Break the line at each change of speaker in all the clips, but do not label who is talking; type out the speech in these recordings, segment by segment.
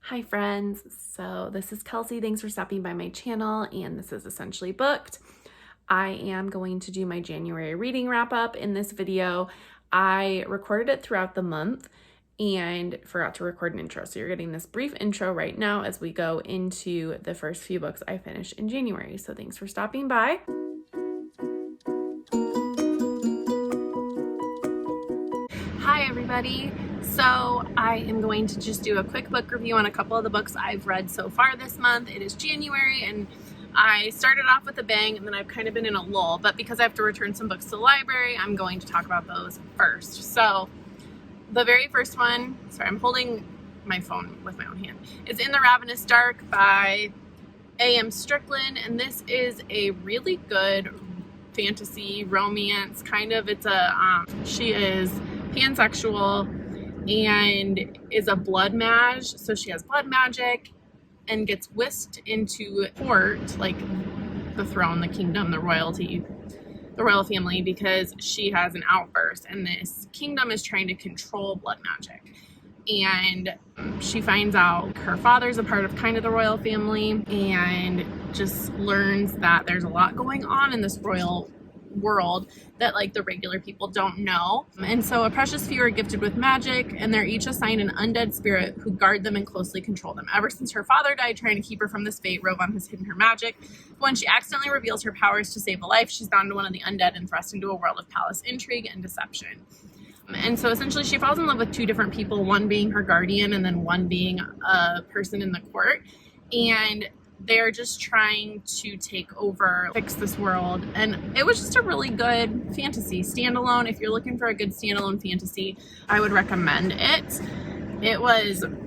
Hi friends, so this is Kelsey. Thanks for stopping by my channel, and this is Essentially Booked. I am going to do my January reading wrap up in this video. I recorded it throughout the month and forgot to record an intro, so you're getting this brief intro right now as we go into the first few books I finished in January. So thanks for stopping by. Hi everybody. So I am going to just do a quick book review on a couple of the books I've read so far this month. It is January and I started off with a bang and then I've kind of been in a lull, but because I have to return some books to the library, I'm going to talk about those first. So the very first one, sorry, I'm holding my phone with my own hand, is In the Ravenous Dark by A.M. Strickland, and this is a really good fantasy romance kind of. It's a she is pansexual and is a blood mage, so she has blood magic and gets whisked into court, like the throne, the kingdom, the royal family, because she has an outburst, and this kingdom is trying to control blood magic. And she finds out her father's a part of kind of the royal family and just learns that there's a lot going on in this royal world that like the regular people don't know. And so a precious few are gifted with magic, and they're each assigned an undead spirit who guard them and closely control them. Ever since her father died trying to keep her from this fate, Rovan has hidden her magic. When she accidentally reveals her powers to save a life, she's bound to one of the undead and thrust into a world of palace intrigue and deception. And so essentially she falls in love with two different people, one being her guardian and then one being a person in the court. And they're just trying to take over, fix this world. And it was just a really good fantasy standalone. If you're looking for a good standalone fantasy, I would recommend it.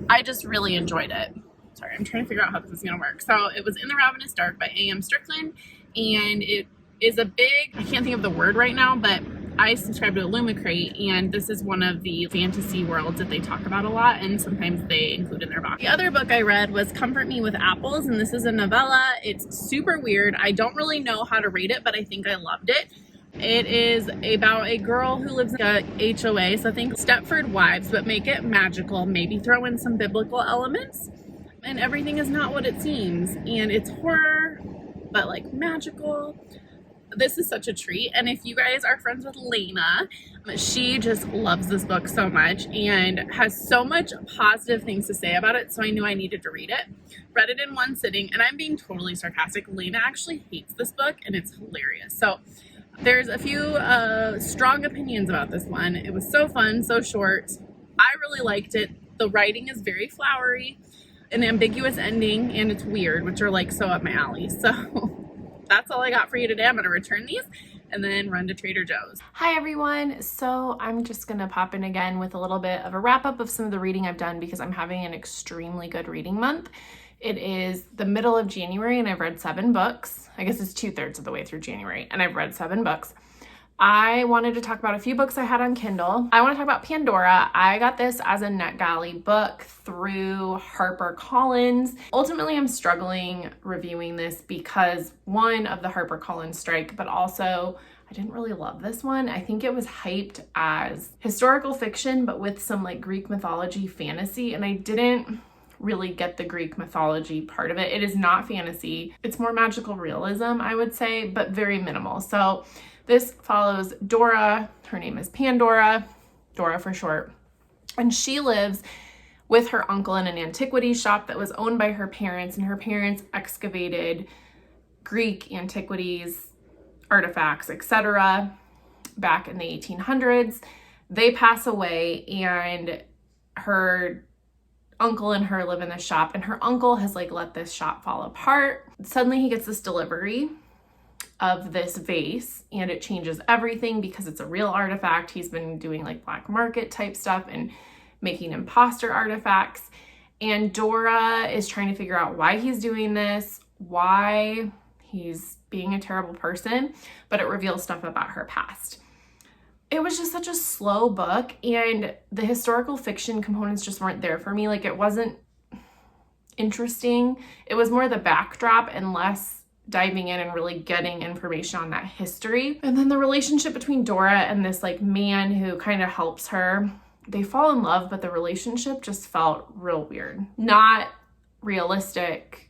I just really enjoyed it. Sorry, I'm trying to figure out how this is gonna work. So it was In the Ravenous Dark by A.M. Strickland, and it is a big, I can't think of the word right now, but I subscribe to Illumicrate, and this is one of the fantasy worlds that they talk about a lot, and sometimes they include in their box. The other book I read was Comfort Me with Apples, and this is a novella. It's super weird. I don't really know how to rate it, but I think I loved it. It is about a girl who lives in a HOA, so think Stepford Wives, but make it magical, maybe throw in some biblical elements, and everything is not what it seems. And it's horror, but like magical. This is such a treat, and if you guys are friends with Lena, she just loves this book so much and has so much positive things to say about it, so I knew I needed to read it. Read it in one sitting, and I'm being totally sarcastic. Lena actually hates this book, and it's hilarious. So there's a few strong opinions about this one. It was so fun, so short. I really liked it. The writing is very flowery, an ambiguous ending, and it's weird, which are like so up my alley. So that's all I got for you today. I'm going to return these and then run to Trader Joe's.
Hi everyone. So I'm just going to pop in again with a little bit of a wrap up of some of the reading I've done because I'm having an extremely good reading month. It is the middle of January and I've read 7 books. I guess it's 2/3 of the way through January and I've read 7 books. I wanted to talk about a few books I had on Kindle. I want to talk about Pandora. I got this as a NetGalley book through HarperCollins. Ultimately, I'm struggling reviewing this because one of the HarperCollins strike, but also I didn't really love this one. I think it was hyped as historical fiction, but with some like Greek mythology fantasy, and I didn't really get the Greek mythology part of it. It is not fantasy. It's more magical realism, I would say, but very minimal. So this follows Dora. Her name is Pandora, Dora for short, and she lives with her uncle in an antiquities shop that was owned by her parents, and her parents excavated Greek antiquities, artifacts, etc. back in the 1800s. They pass away, and her uncle and her live in the shop, and her uncle has like let this shop fall apart. Suddenly he gets this delivery of this vase, and it changes everything because it's a real artifact. He's been doing like black market type stuff and making imposter artifacts, and Dora is trying to figure out why he's doing this, why he's being a terrible person, but it reveals stuff about her past. It was just such a slow book, and the historical fiction components just weren't there for me. Like, it wasn't interesting. It was more the backdrop and less diving in and really getting information on that history. And then the relationship between Dora and this like man who kind of helps her they fall in love, but the relationship just felt real weird. Not realistic.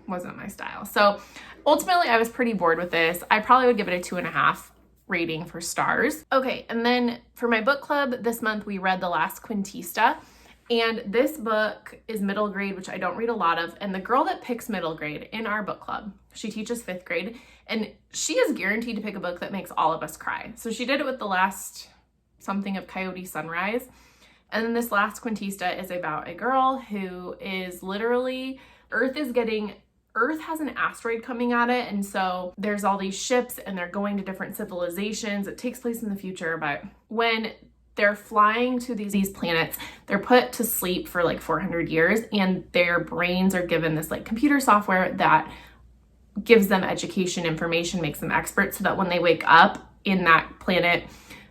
Wasn't my style. So ultimately I was pretty bored with this. I probably would give it a 2.5 rating for stars. Okay, and then for my book club this month, we read The Last Quintista. And this book is middle grade, which I don't read a lot of. And the girl that picks middle grade in our book club, she teaches 5th grade, and she is guaranteed to pick a book that makes all of us cry. So she did it with The Last Something of Coyote Sunrise. And then this Last Quintista is about a girl who is literally, Earth has an asteroid coming at it, and so there's all these ships and they're going to different civilizations. It takes place in the future, but when they're flying to these planets, they're put to sleep for like 400 years, and their brains are given this like computer software that gives them education, information, makes them experts, so that when they wake up in that planet,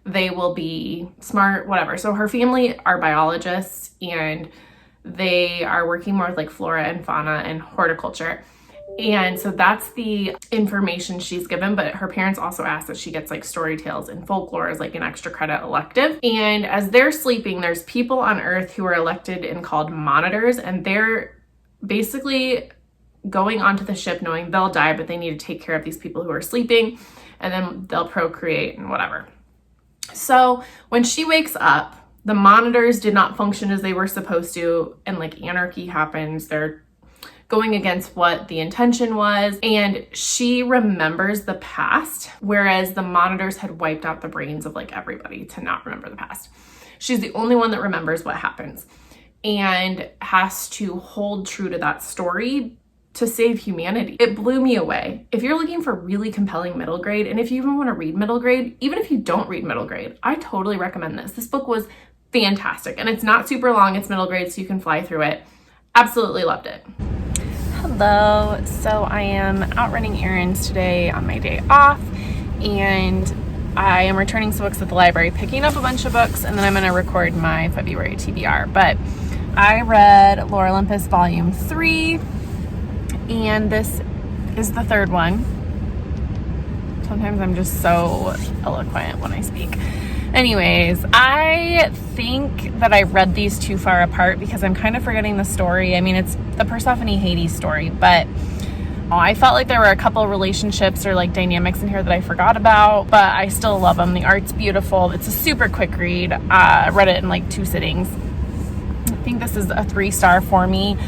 they will be smart, whatever. So her family are biologists, and they are working more with like flora and fauna and horticulture. And so that's the information she's given, but her parents also ask that she gets like story tales and folklore as like an extra credit elective. And as they're sleeping, there's people on Earth who are elected and called monitors, and they're basically going onto the ship knowing they'll die, but they need to take care of these people who are sleeping, and then they'll procreate and whatever. So when she wakes up, the monitors did not function as they were supposed to, and like anarchy happens. They're going against what the intention was, and she remembers the past, whereas the monitors had wiped out the brains of like everybody to not remember the past. She's the only one that remembers what happens and has to hold true to that story to save humanity. It blew me away. If you're looking for really compelling middle grade, and if you even want to read middle grade, even if you don't read middle grade, I totally recommend this. This book was fantastic, and it's not super long. It's middle grade, so you can fly through it. Absolutely loved it.
Hello. So I am out running errands today on my day off, and I am returning some books at the library, picking up a bunch of books, and then I'm going to record my February TBR. But I read Lore Olympus Volume 3, and this is the 3rd one. Sometimes I'm just so eloquent when I speak. Anyways, I think that I read these too far apart because I'm kind of forgetting the story. I mean, it's the Persephone Hades story, but I felt like there were a couple relationships or like dynamics in here that I forgot about, but I still love them. The art's beautiful. It's a super quick read. I read it in like 2 sittings. I think this is a 3-star for me.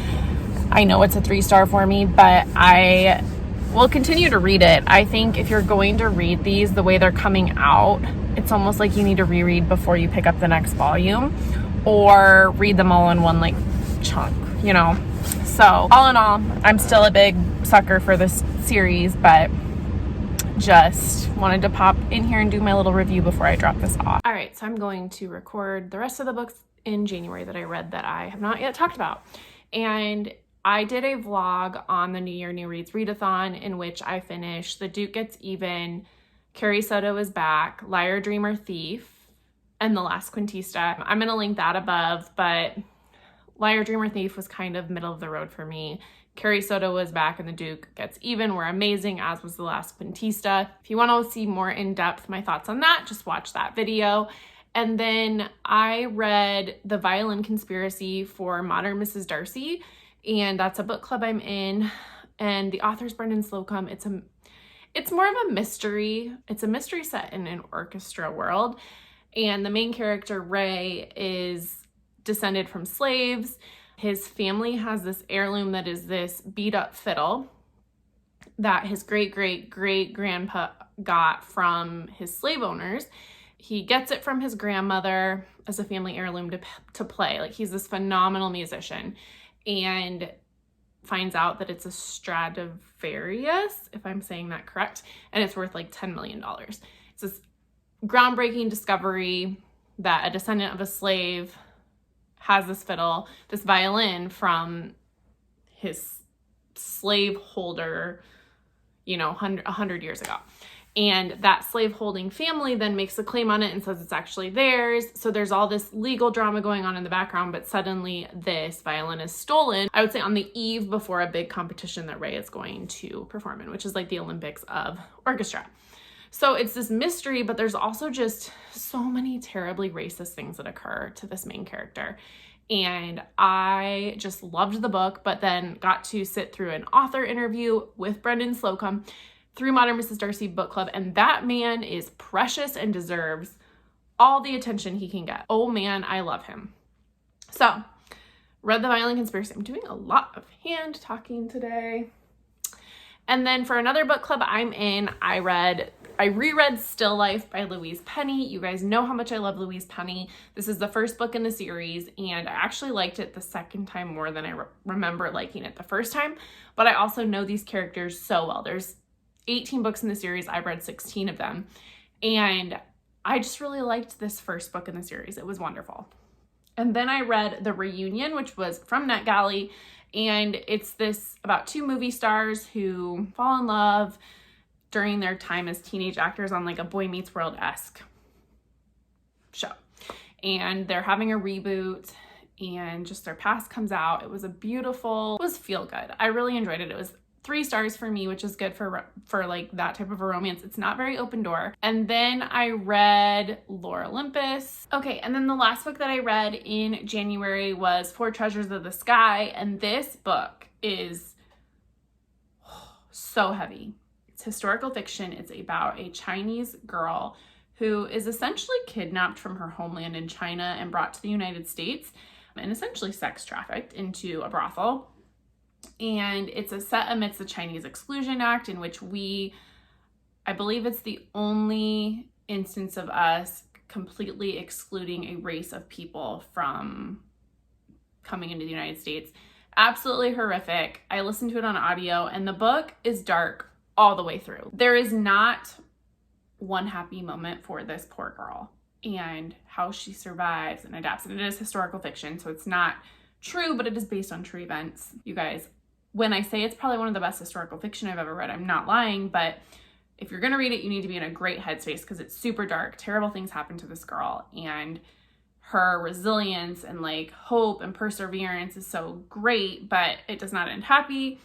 I know it's a 3-star for me, but I will continue to read it. I think if you're going to read these the way they're coming out, it's almost like you need to reread before you pick up the next volume, or read them all in one like chunk, you know? So all in all, I'm still a big sucker for this series, but just wanted to pop in here and do my little review before I drop this off. All right, so I'm going to record the rest of the books in January that I read that I have not yet talked about. And I did a vlog on the New Year New Reads Readathon in which I finished The Duke Gets Even, Carrie Soto Is Back, Liar, Dreamer, Thief, and The Last Quintista. I'm going to link that above, but Liar, Dreamer, Thief was kind of middle of the road for me. Carrie Soto Is Back and The Duke Gets Even were amazing, as was The Last Quintista. If you want to see more in depth my thoughts on that, just watch that video. And then I read The Violin Conspiracy for Modern Mrs. Darcy, and that's a book club I'm in, and the author's Brendan Slocum. It's more of a mystery. It's a mystery set in an orchestra world, and the main character, Ray, is descended from slaves. His family has this heirloom that is this beat up fiddle that his great-great-great-grandpa got from his slave owners. He gets it from his grandmother as a family heirloom to play. Like, he's this phenomenal musician, and finds out that it's a Stradivarius, if I'm saying that correct, and it's worth like $10 million. It's this groundbreaking discovery that a descendant of a slave has this fiddle, this violin from his slave holder, 100 years ago. And that slave-holding family then makes a claim on it and says it's actually theirs. So there's all this legal drama going on in the background, but suddenly this violin is stolen, I would say on the eve before a big competition that Ray is going to perform in, which is like the Olympics of orchestra.
So it's this mystery, but there's also just so many terribly racist things that occur to this main character. And I just loved the book, but then got to sit through an author interview with Brendan Slocum through Modern Mrs. Darcy Book Club. And that man is precious and deserves all the attention he can get. Oh man, I love him. So, read The Violent Conspiracy. I'm doing a lot of hand talking today. And then for another book club I'm in, I reread Still Life by Louise Penny. You guys know how much I love Louise Penny. This is the first book in the series, and I actually liked it the second time more than I remember liking it the first time. But I also know these characters so well. There's 18 books in the series. I've read 16 of them. And I just really liked this first book in the series. It was wonderful. And then I read The Reunion, which was from NetGalley. And it's this about two movie stars who fall in love during their time as teenage actors on like a Boy Meets World-esque show. And they're having a reboot and just their past comes out. It was feel good. I really enjoyed it. It was 3 stars for me, which is good for like that type of a romance. It's not very open door. And then I read Lore Olympus. Okay, and then the last book that I read in January was Four Treasures of the Sky. And this book is so heavy. It's historical fiction. It's about a Chinese girl who is essentially kidnapped from her homeland in China and brought to the United States and essentially sex trafficked into a brothel. And it's set amidst the Chinese Exclusion Act, in which I believe it's the only instance of us completely excluding a race of people from coming into the United States. Absolutely horrific. I listened to it on audio, and the book is dark all the way through. There is not one happy moment for this poor girl and how she survives and adapts. And it is historical fiction, so it's not true, but it is based on true events. You guys, when I say it's probably one of the best historical fiction I've ever read, I'm not lying, but if you're gonna read it, you need to be in a great headspace because it's super dark. Terrible things happen to this girl, and her resilience and like hope and perseverance is so great, but it does not end happy.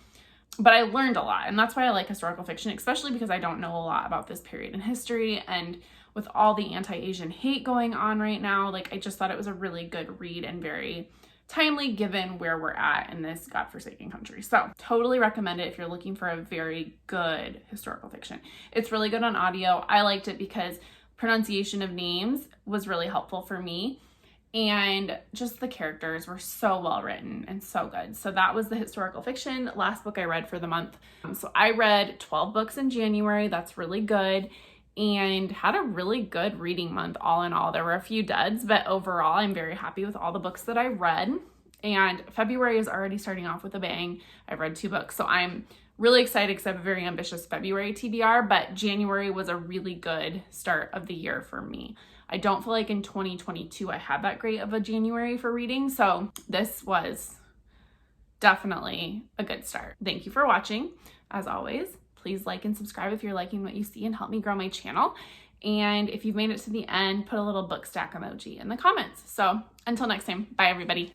But I learned a lot, and that's why I like historical fiction, especially because I don't know a lot about this period in history, and with all the anti-Asian hate going on right now, like I just thought it was a really good read and very timely given where we're at in this godforsaken country. So totally recommend it if you're looking for a very good historical fiction. It's really good on audio. I liked it because pronunciation of names was really helpful for me. And just the characters were so well written and so good. So that was the historical fiction last book I read for the month. So I read 12 books in January. That's really good. And had a really good reading month all in all. There were a few duds, but overall I'm very happy with all the books that I read. And February is already starting off with a bang. I've read 2 books, so I'm really excited because I have a very ambitious February TBR, but January was a really good start of the year for me. I don't feel like in 2022 I had that great of a January for reading, so this was definitely a good start. Thank you for watching. As always, please like and subscribe if you're liking what you see and help me grow my channel. And if you've made it to the end, put a little book stack emoji in the comments. So until next time, bye everybody.